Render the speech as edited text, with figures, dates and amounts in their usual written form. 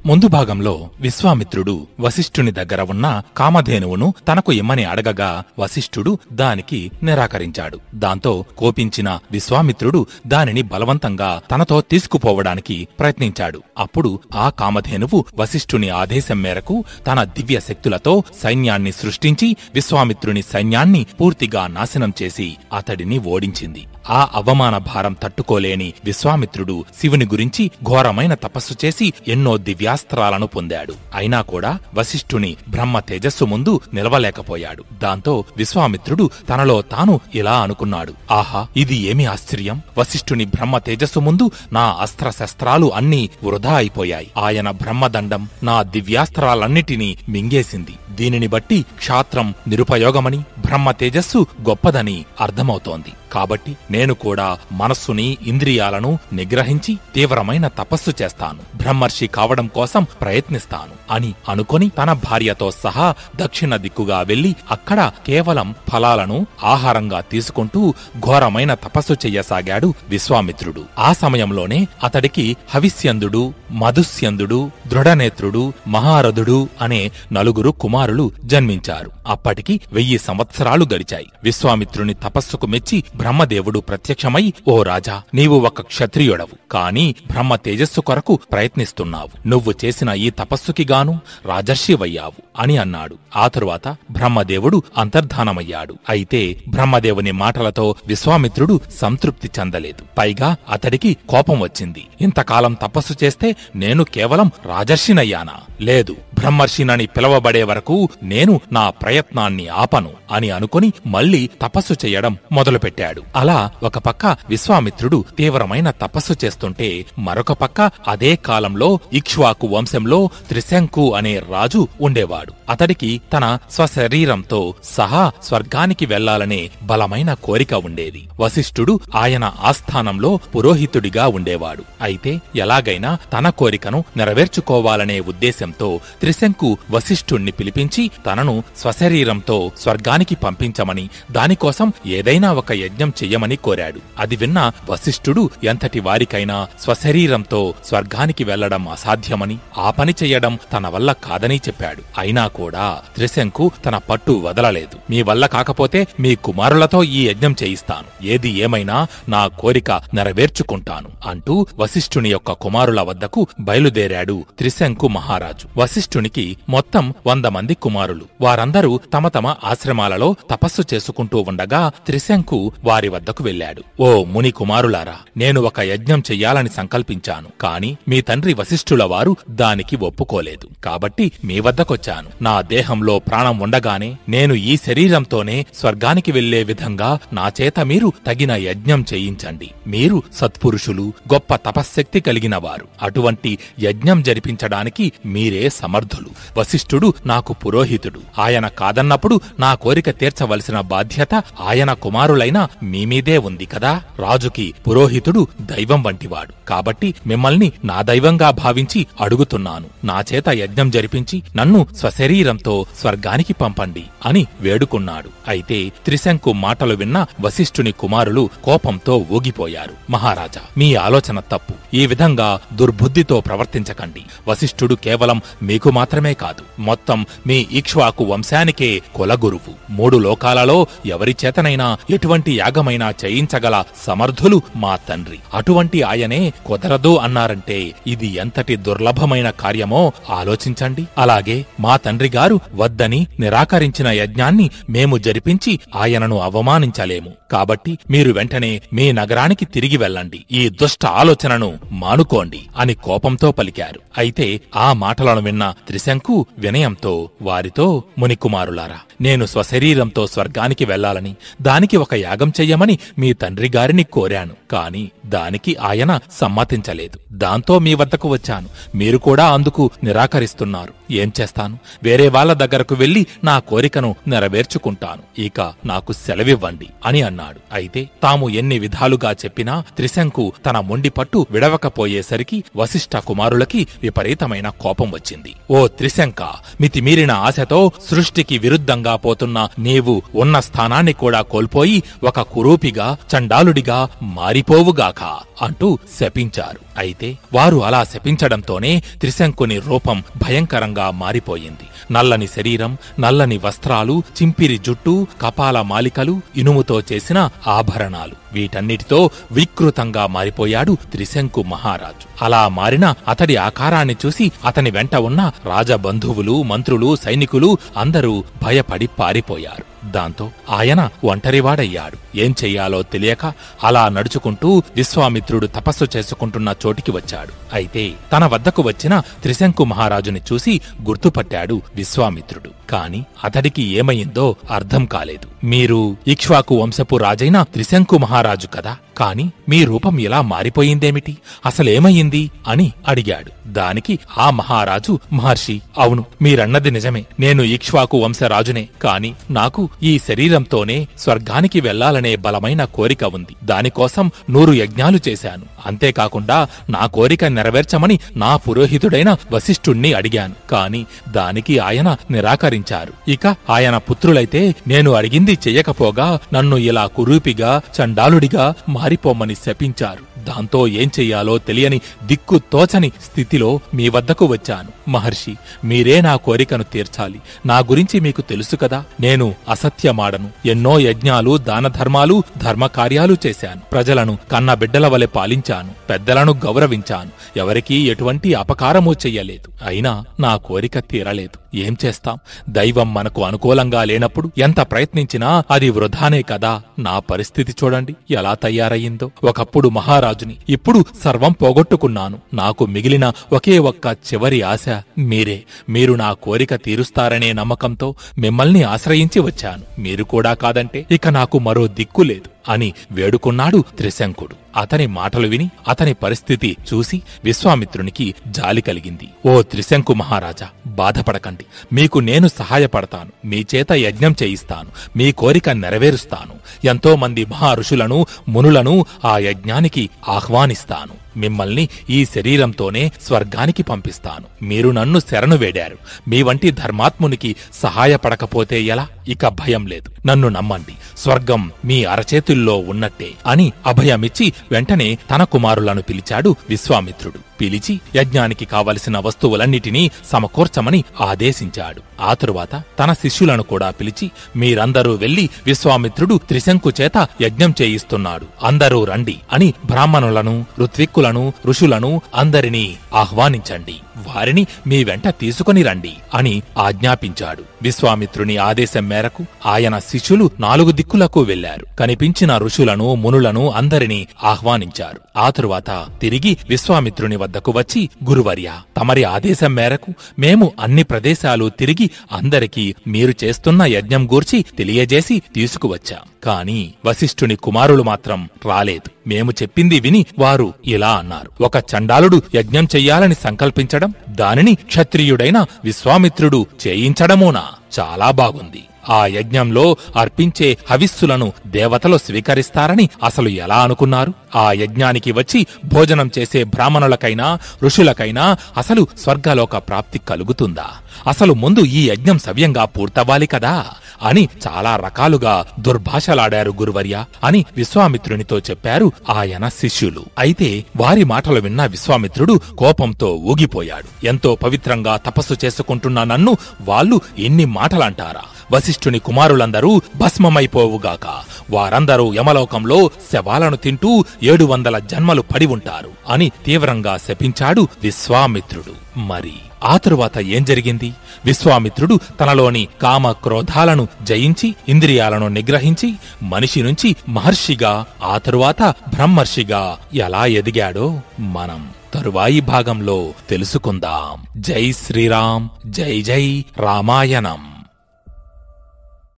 ముందు భాగంలో విశ్వామిత్రుడు వశిష్ఠుని దగ్గర ఉన్న కామధేనువును తనకు ఇమ్మని అడగగా వశిష్ఠుడు దానికి నిరాకరించాడు. దాంతో కోపించిన విశ్వామిత్రుడు దానిని బలవంతంగా తనతో తీసుకుపోవడానికి ప్రయత్నించాడు. అప్పుడు ఆ కామధేనువు వశిష్ఠుని ఆదేశం మేరకు తన దివ్య శక్తులతో సైన్యాన్ని సృష్టించి విశ్వామిత్రుని సైన్యాన్ని పూర్తిగా నాశనం చేసి అతడిని ఓడించింది. ఆ అవమాన భారం తట్టుకోలేని విశ్వామిత్రుడు శివుని గురించి ఘోరమైన తపస్సు చేసి ఎన్నో దివ్యాస్త్రాలను పొందాడు. అయినా కూడా వశిష్ఠుని బ్రహ్మ తేజస్సు ముందు నిలవలేకపోయాడు. దాంతో విశ్వామిత్రుడు తనలో తాను ఇలా అనుకున్నాడు, ఆహా, ఇది ఏమి ఆశ్చర్యం! వశిష్ఠుని బ్రహ్మ తేజస్సు ముందు నా అస్త్రశస్త్రాలు అన్నీ వృధా అయిపోయాయి. ఆయన బ్రహ్మదండం నా దివ్యాస్త్రాలన్నిటినీ మింగేసింది. దీనిని బట్టి క్షాత్రం నిరుపయోగమని, బ్రహ్మ తేజస్సు గొప్పదని అర్థమవుతోంది. కాబట్టి నేను కూడా మనస్సుని, ఇంద్రియాలను నిగ్రహించి తీవ్రమైన తపస్సు చేస్తాను, బ్రహ్మర్షి కావడం కోసం ప్రయత్నిస్తాను అని అనుకొని తన భార్యతో సహా దక్షిణ దిక్కుగా వెళ్లి అక్కడ కేవలం ఫలాలను ఆహారంగా తీసుకుంటూ ఘోరమైన తపస్సు చెయ్యసాగాడు విశ్వామిత్రుడు. ఆ సమయంలోనే అతడికి హవిస్యందుడు, మధుస్యందుడు, దృఢనేత్రుడు, మహారథుడు అనే నలుగురు కుమారులు జన్మించారు. అప్పటికి 1000 సంవత్సరాలు గడిచాయి. విశ్వామిత్రుని తపస్సుకు మెచ్చి బ్రహ్మదేవుడు ప్రత్యక్షమై, ఓ రాజా, నీవు ఒక క్షత్రియుడవు, కాని బ్రహ్మ తేజస్సు కొరకు ప్రయత్నిస్తున్నావు. నువ్వు చేసిన ఈ తపస్సుకి గాను రాజర్షివయ్యావు అని అన్నాడు. ఆ తరువాత బ్రహ్మదేవుడు అంతర్ధానమయ్యాడు. అయితే బ్రహ్మదేవుని మాటలతో విశ్వామిత్రుడు సంతృప్తి చెందలేదు. పైగా అతడికి కోపం వచ్చింది. ఇంతకాలం తపస్సు చేస్తే నేను కేవలం రాజర్షినయ్యానా? లేదు, బ్రహ్మర్షినని పిలవబడే వరకు నేను నా ప్రయత్నాన్ని ఆపను అని అనుకుని మళ్లీ తపస్సు చెయ్యడం మొదలుపెట్టాడు. అలా ఒక పక్క విశ్వామిత్రుడు తీవ్రమైన తపస్సు చేస్తుంటే, మరొక పక్క అదే కాలంలో ఇక్ష్వాకు వంశంలో త్రిశంకు అనే రాజు ఉండేవాడు. అతడికి తన స్వశరీరంతో సహా స్వర్గానికి వెళ్లాలనే బలమైన కోరిక ఉండేది. వశిష్ఠుడు ఆయన ఆస్థానంలో పురోహితుడిగా ఉండేవాడు. అయితే ఎలాగైనా తన కోరికను నెరవేర్చుకోవాలనే ఉద్దేశంతో త్రిశంకు వశిష్ఠుణ్ణి పిలిపించి తనను స్వశరీరంతో స్వర్గానికి పంపించమని, దానికోసం ఏదైనా ఒక యజ్ఞం చెయ్యమని కోరాడు. అది విన్న వశిష్ఠుడు ఎంతటి వారికైనా స్వశరీరంతో స్వర్గానికి వెళ్లడం అసాధ్యమని, ఆ పని చెయ్యడం తన వల్ల కాదని చెప్పాడు. అయినా కూడా త్రిశంకు తన పట్టు వదలలేదు. మీ వల్ల కాకపోతే మీ కుమారులతో ఈ యజ్ఞం చేయిస్తాను, ఏది ఏమైనా నా కోరిక నెరవేర్చుకుంటాను అంటూ వశిష్ఠుని యొక్క కుమారుల వద్దకు బయలుదేరాడు త్రిశంకు మహారాజు. వశిష్ఠునికి మొత్తం 100 మంది కుమారులు. వారందరూ తమ తమ ఆశ్రమాలలో తపస్సు చేసుకుంటూ ఉండగా త్రిశంకు వారి వద్దకు వెళ్లాడు. ఓ ముని కుమారులారా, నేను ఒక యజ్ఞం చెయ్యాలని సంకల్పించాను, కాని మీ తండ్రి వశిష్ఠుల వారు దానికి ఒప్పుకోలేదు. కాబట్టి మీ వద్దకొచ్చాను. నా దేహంలో ప్రాణం ఉండగానే నేను ఈ శరీరంతోనే స్వర్గానికి వెళ్లే విధంగా నా చేత మీరు తగిన యజ్ఞం చేయించండి. మీరు సత్పురుషులు, గొప్ప తపశ్శక్తి కలిగిన వారు. అటువంటి యజ్ఞం జరిపించడానికి మీరే సమర్థులు. వశిష్ఠుడు నాకు పురోహితుడు. ఆయన కాదన్నప్పుడు నా కోరిక తీర్చవలసిన బాధ్యత ఆయన కుమారులైన మీమీదే ఉంది కదా. రాజుకి పురోహితుడు దైవం వంటివాడు. కాబట్టి మిమ్మల్ని నా దైవంగా భావించి అడుగుతున్నాను. నా చేత యజ్ఞం జరిపించి నన్ను స్వశరీరంతో స్వర్గానికి పంపండి అని వేడుకున్నాడు. అయితే త్రిశంకు మాటలు విన్న వశిష్ఠుని కుమారులు కోపంతో ఊగిపోయారు. మహారాజా, మీ ఆలోచన తప్పు. ఈ విధంగా దుర్బుద్ధితో ప్రవర్తించకండి. వశిష్ఠుడు కేవలం మీకు మాత్రమే కాదు, మొత్తం మీ ఇక్ష్వాకు వంశానికే కులగురువు. 3 లోకాలలో ఎవరి చేతనైనా ఎటువంటి యాగమైనా చేయించగల సమర్థులు మా తండ్రి. అటువంటి ఆయనే కుదరదు అన్నారంటే ఇది ఎంతటి దుర్లభమైన కార్యమో ఆలోచించండి. అలాగే మా తండ్రి గారు వద్దని నిరాకరించిన యజ్ఞాన్ని మేము జరిపించి ఆయనను అవమానించలేము. కాబట్టి మీరు వెంటనే మీ నగరానికి తిరిగి వెళ్ళండి. ఈ దుష్ట ఆలోచనను మానుకోండి అని కోపంతో పలికారు. అయితే ఆ మాటలను విన్న త్రిశంకు వినయంతో వారితో, మునికుమారులారా, నేను స్వశరీరంతో స్వర్గానికి వెళ్లాలని, దానికి ఒక యాగం చెయ్యమని మీ తండ్రి గారిని కోరాను. కాని దానికి ఆయన సమ్మతించలేదు. దాంతో మీ వద్దకు వచ్చాను. మీరు కూడా అందుకు నిరాకరిస్తున్నారు. ఏం చేస్తాను? వేరే వాళ్ల దగ్గరకు వెళ్లి నా కోరికను నెరవేర్చుకుంటాను. ఇక నాకు సెలవివ్వండి అని అన్నాడు. అయితే తాము ఎన్ని విధాలుగా చెప్పినా త్రిశంకు తన మొండి పట్టు విడవకపోయేసరికి వశిష్ఠ కుమారులకి విపరీతమైన కోపం వచ్చింది. ఓ త్రిశంక, మితిమీరిన ఆశతో సృష్టికి విరుద్ధంగా పోతున్న నీవు ఉన్న స్థానాన్ని కూడా కోల్పోయి ఒక ఒక కురూపిగా చండాలుడిగా మారిపోవుగాక అంటూ శపించారు. అయితే వారు అలా శపించడంతోనే త్రిశంకుని రూపం భయంకరంగా మారిపోయింది. నల్లని శరీరం, నల్లని వస్త్రాలు, చింపిరి జుట్టు, కపాల మాలికలు, ఇనుముతో చేసిన ఆభరణాలు, వీటన్నిటితో వికృతంగా మారిపోయాడు త్రిశంకు మహారాజు. అలా మారిన అతడి ఆకారాన్ని చూసి అతని వెంట ఉన్న రాజబంధువులు, మంత్రులు, సైనికులు అందరూ భయపడి పారిపోయారు. దాంతో ఆయన ఒంటరివాడయ్యాడు. ఏం చెయ్యాలో తెలియక అలా నడుచుకుంటూ విశ్వామిత్రుడు తపస్సు చేసుకుంటున్న చోటికి వచ్చాడు. అయితే తన వద్దకు వచ్చిన త్రిశంకు మహారాజుని చూసి గుర్తుపట్టాడు విశ్వామిత్రుడు. కాని అతడికి ఏమయిందో అర్థం కాలేదు. మీరు ఇక్ష్వాకు వంశపు రాజైన త్రిశంకు మహారాజు కదా, కాని మీ రూపం ఇలా మారిపోయిందేమిటి, అసలేమయ్యింది అని అడిగాడు. దానికి ఆ మహారాజు, మహర్షి, అవును, మీరన్నది నిజమే. నేను ఇక్ష్వాకు వంశరాజునే. కాని నాకు ఈ శరీరంతోనే స్వర్గానికి వెళ్లాలనే బలమైన కోరిక ఉంది. దానికోసం 100 యజ్ఞాలు చేశాను. అంతేకాకుండా నా కోరిక నెరవేర్చమని నా పురోహితుడైన వశిష్ఠుణ్ణి అడిగాను. కాని దానికి ఆయన నిరాకరించారు. ఇక ఆయన పుత్రులైతే నేను అడిగింది చెయ్యకపోగా నన్ను ఇలా కురూపిగా చండాలుడిగా మారిపోమని శపించారు. దాంతో ఏం చెయ్యాలో తెలియని దిక్కు తోచని స్థితిలో మీ వద్దకు వచ్చాను. మహర్షి, మీరే నా కోరికను తీర్చాలి. నా గురించి మీకు తెలుసు కదా, నేను అసత్యమాడను. ఎన్నో యజ్ఞాలు, దానధర్మాలు, ధర్మకార్యాలు చేశాను. ప్రజలను కన్న బిడ్డల వలె పాలించాను. పెద్దలను గౌరవించాను. ఎవరికీ ఎటువంటి అపకారమూ చెయ్యలేదు. అయినా నా కోరిక తీరలేదు. ఏం చేస్తాం? దైవం మనకు అనుకూలంగా లేనప్పుడు ఎంత ప్రయత్నించినా అది వృధానే కదా. నా పరిస్థితి చూడండి ఎలా తయారయ్యిందో. ఒకప్పుడు మహారాజుని, ఇప్పుడు సర్వం పోగొట్టుకున్నాను. నాకు మిగిలిన ఒకే ఒక్క చివరి ఆశ మీరే. మీరు నా కోరిక తీరుస్తారనే నమ్మకంతో మిమ్మల్ని ఆశ్రయించి వచ్చాను. మీరు కూడా కాదంటే ఇక నాకు మరో దిక్కు లేదు అని వేడుకున్నాడు త్రిశంకుడు. అతని మాటలు విని అతని పరిస్థితి చూసి విశ్వామిత్రునికి జాలి కలిగింది. ఓ త్రిశంకు మహారాజా, బాధపడకండి. మీకు నేను సహాయపడతాను. మీ చేత యజ్ఞం చేయిస్తాను. మీ కోరిక నెరవేరుస్తాను. ఎంతో మంది మహారుషులను, మునులను ఆ యజ్ఞానికి ఆహ్వానిస్తాను. మిమ్మల్ని ఈ శరీరంతోనే స్వర్గానికి పంపిస్తాను. మీరు నన్ను శరణు వేడారు. మీ వంటి ధర్మాత్మునికి సహాయపడకపోతే ఎలా? ఇక భయం లేదు. నన్ను నమ్మండి. స్వర్గం మీ అరచేతుల్లో ఉన్నట్టే అని అభయమిచ్చి వెంటనే తన కుమారులను పిలిచాడు విశ్వామిత్రుడు. పిలిచి యజ్ఞానికి కావలసిన వస్తువులన్నిటినీ సమకూర్చమని ఆదేశించాడు. ఆ తరువాత తన శిష్యులను కూడా పిలిచి, మీరందరూ వెళ్లి విశ్వామిత్రుడు త్రిశంకు చేత యజ్ఞం చేయిస్తున్నాడు, అందరూ రండి అని బ్రాహ్మణులను, ఋత్విక్కులను, ఋషులను అందరినీ ఆహ్వానించండి. వారిని మీ వెంట తీసుకుని రండి అని ఆజ్ఞాపించాడు. విశ్వామిత్రుని ఆదేశం మేరకు ఆయన శిష్యులు 4 దిక్కులకు వెళ్లారు. కనిపించిన ఋషులను, మునులను అందరినీ ఆహ్వానించారు. ఆ తరువాత తిరిగి విశ్వామిత్రుని వద్దకు వచ్చి, గురువర్య, తమరి ఆదేశం మేరకు మేము అన్ని ప్రదేశాలు తిరిగి అందరికీ మీరు చేస్తున్న యజ్ఞం గూర్చి తెలియజేసి తీసుకువచ్చాం. కాని వశిష్ఠుని కుమారులు మాత్రం రాలేదు. మేము చెప్పింది విని వారు ఇలా అన్నారు, ఒక చండాలుడు యజ్ఞం చెయ్యాలని సంకల్పించడం, దానిని క్షత్రియుడైన విశ్వామిత్రుడు చేయించడమోనా? చాలా బాగుంది. ఆ యజ్ఞంలో అర్పించే హవిస్సులను దేవతలు స్వీకరిస్తారని అసలు ఎలా అనుకున్నారు? ఆ యజ్ఞానికి వచ్చి భోజనం చేసే బ్రాహ్మణులకైనా, ఋషులకైనా అసలు స్వర్గలోక ప్రాప్తి కలుగుతుందా? అసలు ముందు ఈ యజ్ఞం సవ్యంగా పూర్తవ్వాలి కదా అని చాలా రకాలుగా దుర్భాషలాడారు గురువర్య అని విశ్వామిత్రునితో చెప్పారు ఆయన శిష్యులు. అయితే వారి మాటలు విన్న విశ్వామిత్రుడు కోపంతో ఊగిపోయాడు. ఎంతో పవిత్రంగా తపస్సు చేసుకుంటున్న నన్ను వాళ్ళు ఎన్ని మాటలంటారా? వశిష్ఠుని కుమారులందరూ భస్మమైపోవుగాక. వారందరూ యమలోకంలో శవాలను తింటూ 700 జన్మలు పడి ఉంటారు అని తీవ్రంగా శపించాడు విశ్వామిత్రుడు. మరి ఆ తరువాత ఏం జరిగింది? విశ్వామిత్రుడు తనలోని కామ క్రోధాలను జయించి, ఇంద్రియాలను నిగ్రహించి మనిషి నుంచి మహర్షిగా, ఆ తరువాత బ్రహ్మర్షిగా ఎలా ఎదిగాడో మనం తరువాయి భాగంలో తెలుసుకుందాం. జై శ్రీరామ్, జై జై రామాయణం.